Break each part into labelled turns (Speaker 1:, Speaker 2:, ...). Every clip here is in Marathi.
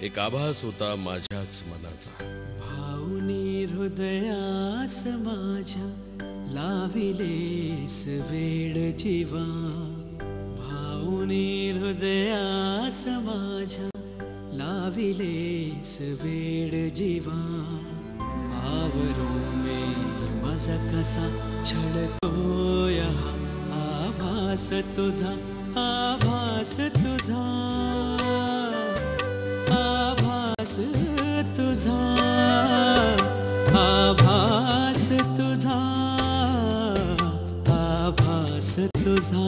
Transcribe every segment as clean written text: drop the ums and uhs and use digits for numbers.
Speaker 1: एक आभास होता माझ्याच मनाचा.
Speaker 2: भाऊनी हृदयास माझ्या लाविलेस वेड जीवा. भाऊनी हृदयास माझ्या लाविलेस वेड जीवा. आवरो मे माझा कसा छळतोय हा आभास तुझा, आभास तुझा, आभास तुझा, आभास तुझा, आभास तुझा,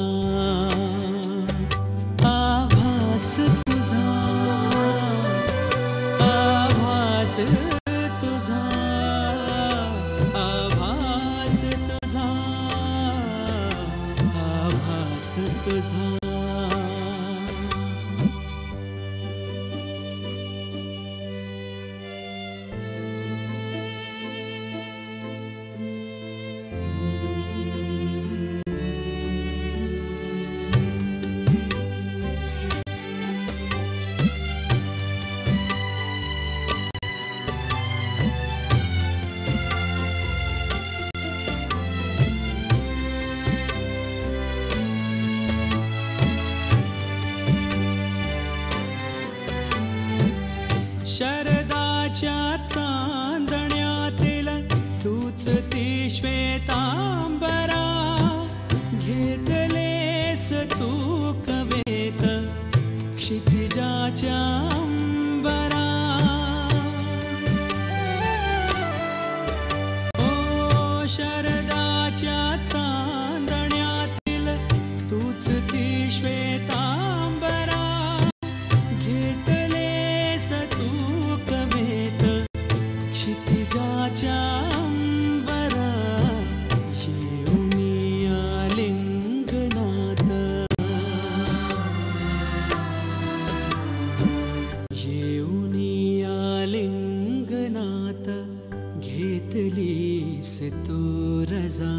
Speaker 2: आभास तुझा, आभास तुझा, आभास तुझा, आभास तुझा. शरदाच्या चांदण्यातील तूच ती श्वेतांबरा. घेतलेस तू कवेत क्षितिजाच्या अंबरा. ओ शरदाच्या चांदण्यातील तूच ती श्वेतांबरा. घेतलेस तू कवेत क्षितिजाच्या अंबरा. येऊनी आलिंगनात, येऊनी आलिंगनात घेतलीस तू रजा.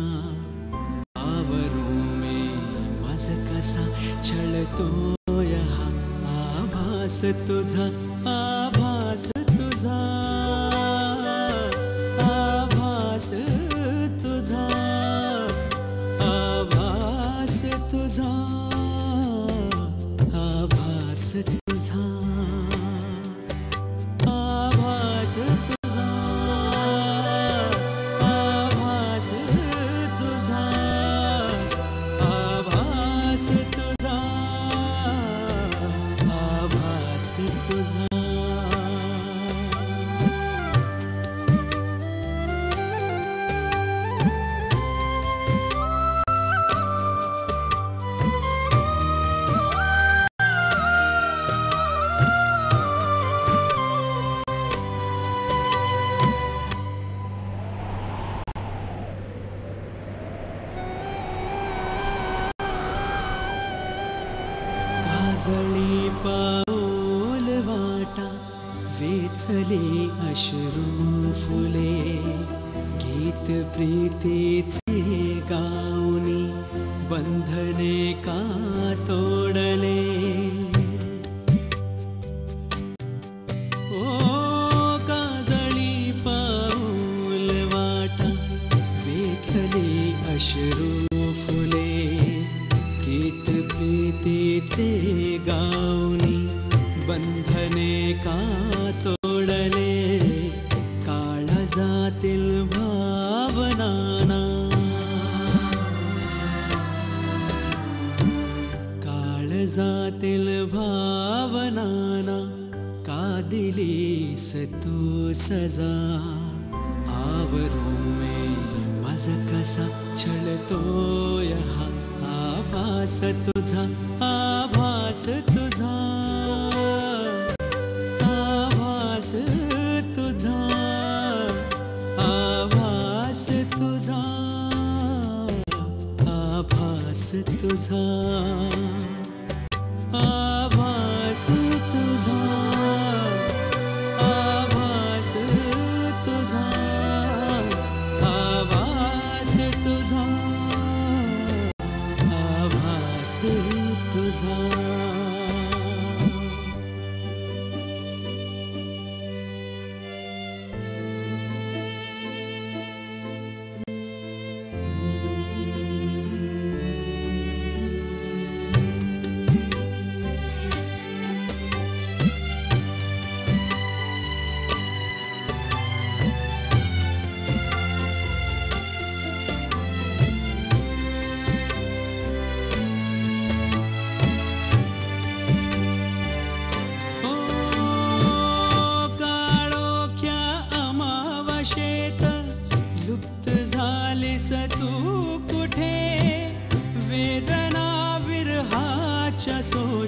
Speaker 2: आवरो मे माझ कसा छळतोय हा आभास तुझा, आभास तुझा, आभास तुझा, आभास तुझा, आभास तुझा, आभास तुझा, आभास तुझा, आभास तुझा, आभास तुझा. काजळी पाऊल वाटा वेचली अश्रू फुले. गीत प्रीतीचे गाऊनी बंधने का तोडले. ओ काजळी पाऊल वाटा वेचली अश्रू फुले. गीत प्रीतीचे गाऊनी बंधने का तोडले. काळजातील भावनाना, काळजातील भावनाना का दिलीस तू सजा. आवरो मे माझ कसा छळतोय हा आभास तुझा, आभास तुझा, आभास तुझा, आभास तुझा, आभास तुझा, आभास तुझा, आभास तुझा, आभास तुझा, आभास तुझा.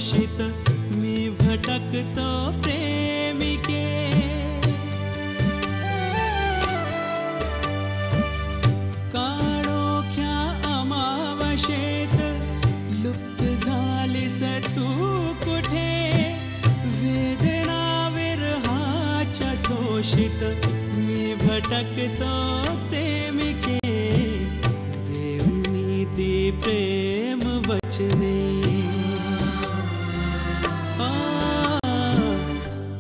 Speaker 2: शोषित मी भटकतो प्रेमिके. काळोख्या अमावशेत लुप्त झालीस तू कुठे, वेदना विरहाच्या शोषित मी भटकतो प्रेमिके. देऊनी ती प्रेम वचने,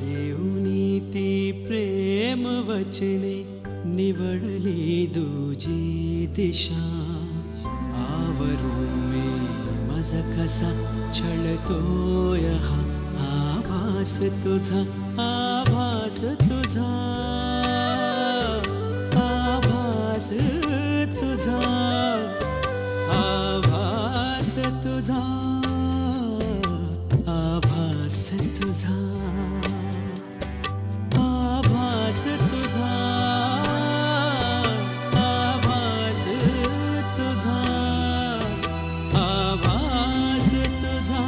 Speaker 2: देऊनी ती प्रेम वचने, निवडली दुजी दिशा. आवरू मी माझा कसा छळतोय हा आभास तुझा, आभास तुझा, आभास तुझा, आभास तुझा, आभास तुझा, आभास तुझा, आभास तुझा, आभास तुझा,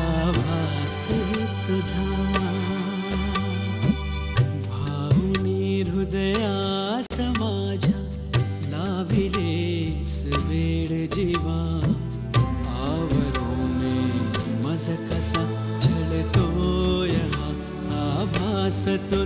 Speaker 2: आभास तुझा. भावनी हृदयास माझ्या लाविलेस वेळ जीवा. आवरो मी मज कसा छळतोय हा आभास तुझा.